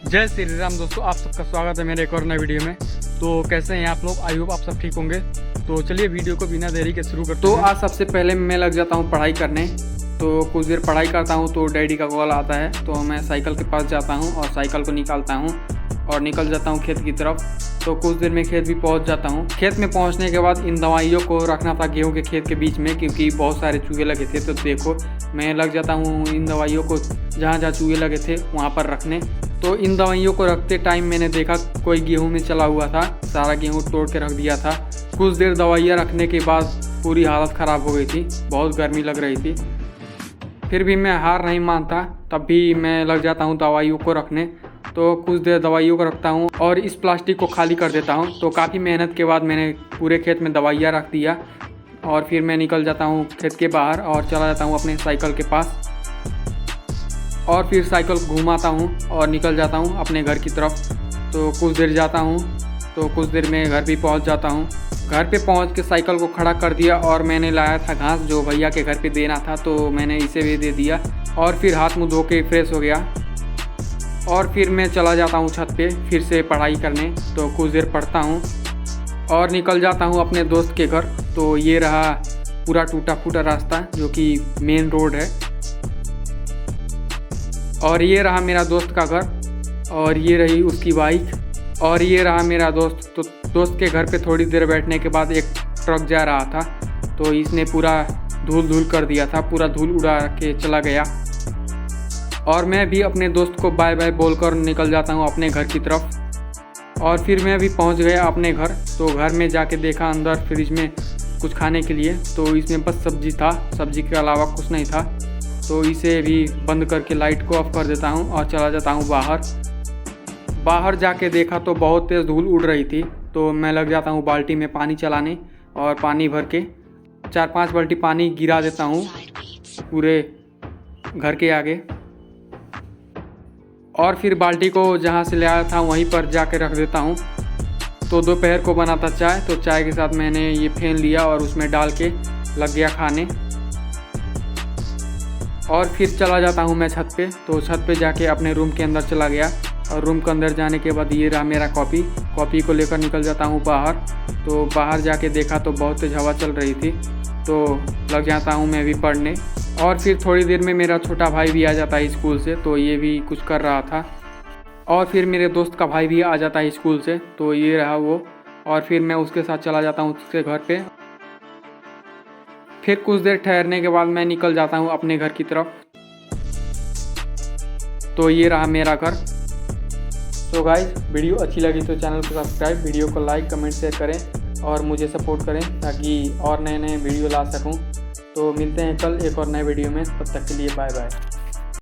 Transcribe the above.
जय श्री राम दोस्तों, आप सबका स्वागत है मेरे एक और नए वीडियो में। तो कैसे हैं आप लोग? आई होप आप सब ठीक होंगे। तो चलिए वीडियो को बिना देरी के शुरू करते हैं। तो आज सबसे पहले मैं लग जाता हूँ पढ़ाई करने। तो कुछ देर पढ़ाई करता हूँ तो डैडी का कॉल आता है, तो मैं साइकिल के पास जाता हूँ और साइकिल को निकालता हूँ और निकल जाता हूँ खेत की तरफ। तो कुछ देर में खेत भी पहुँच जाता हूँ। खेत में पहुँचने के बाद इन दवाइयों को रखना था गेहूँ के खेत के बीच में, क्योंकि बहुत सारे चूहे लगे थे। तो देखो मैं लग जाता हूँ इन दवाइयों को जहाँ जहाँ चूहे लगे थे वहाँ पर रखने। तो इन दवाइयों को रखते टाइम मैंने देखा कोई गेहूं में चला हुआ था, सारा गेहूं तोड़ के रख दिया था। कुछ देर दवाइयाँ रखने के बाद पूरी हालत ख़राब हो गई थी, बहुत गर्मी लग रही थी। फिर भी मैं हार नहीं मानता, तब भी मैं लग जाता हूँ दवाइयों को रखने। तो कुछ देर दवाइयों को रखता हूँ और इस प्लास्टिक को खाली कर देता हूँ। तो काफ़ी मेहनत के बाद मैंने पूरे खेत में दवाइयाँ रख दिया और फिर मैं निकल जाता हूँ खेत के बाहर और चला जाता हूँ अपने साइकिल के पास और फिर साइकिल घुमाता हूँ और निकल जाता हूँ अपने घर की तरफ। तो कुछ देर जाता हूँ, तो कुछ देर में घर भी पहुँच जाता हूँ। घर पे पहुँच के साइकिल को खड़ा कर दिया और मैंने लाया था घास जो भैया के घर पे देना था, तो मैंने इसे भी दे दिया और फिर हाथ मुँह धो के फ्रेश हो गया और फिर मैं चला जाता हूँ छत पे फिर से पढ़ाई करने। तो कुछ देर पढ़ता हूँ और निकल जाता हूँ अपने दोस्त के घर। तो ये रहा पूरा टूटा फूटा रास्ता जो कि मेन रोड है, और ये रहा मेरा दोस्त का घर और ये रही उसकी बाइक और ये रहा मेरा दोस्त। तो दोस्त के घर पे थोड़ी देर बैठने के बाद एक ट्रक जा रहा था, तो इसने पूरा धूल धूल कर दिया था, पूरा धूल उड़ा के चला गया। और मैं भी अपने दोस्त को बाय बाय बोलकर निकल जाता हूँ अपने घर की तरफ। और फिर मैं भी पहुँच गया अपने घर। तो घर में जाके देखा अंदर फ्रिज में कुछ खाने के लिए, तो इसमें बस सब्जी था, सब्जी के अलावा कुछ नहीं था। तो इसे भी बंद करके लाइट को ऑफ कर देता हूँ और चला जाता हूँ बाहर जाके देखा तो बहुत तेज़ धूल उड़ रही थी। तो मैं लग जाता हूँ बाल्टी में पानी चलाने और पानी भर के 4-5 बाल्टी पानी गिरा देता हूँ पूरे घर के आगे और फिर बाल्टी को जहाँ से ले आया था वहीं पर जाके रख देता हूँ। तो दोपहर को बना था चाय, तो चाय के साथ मैंने ये फेन लिया और उसमें डाल के लग गया खाने और फिर चला जाता हूँ मैं छत पे। तो छत पे जाके अपने रूम के अंदर चला गया और रूम के अंदर जाने के बाद ये रहा मेरा कॉपी को लेकर निकल जाता हूँ बाहर। तो बाहर जाके देखा तो बहुत तेज़ हवा चल रही थी, तो लग जाता हूँ मैं भी पढ़ने। और फिर थोड़ी देर में मेरा छोटा भाई भी आ जाता है स्कूल से, तो ये भी कुछ कर रहा था। और फिर मेरे दोस्त का भाई भी आ जाता है स्कूल से, तो ये रहा वो। और फिर मैं उसके साथ चला जाता हूँ उसके घर पे। फिर कुछ देर ठहरने के बाद मैं निकल जाता हूँ अपने घर की तरफ। तो ये रहा मेरा घर। तो गाइस, वीडियो अच्छी लगी तो चैनल को सब्सक्राइब, वीडियो को लाइक कमेंट शेयर करें और मुझे सपोर्ट करें ताकि और नए नए वीडियो ला सकूं। तो मिलते हैं कल एक और नए वीडियो में, तब तक के लिए बाय बाय।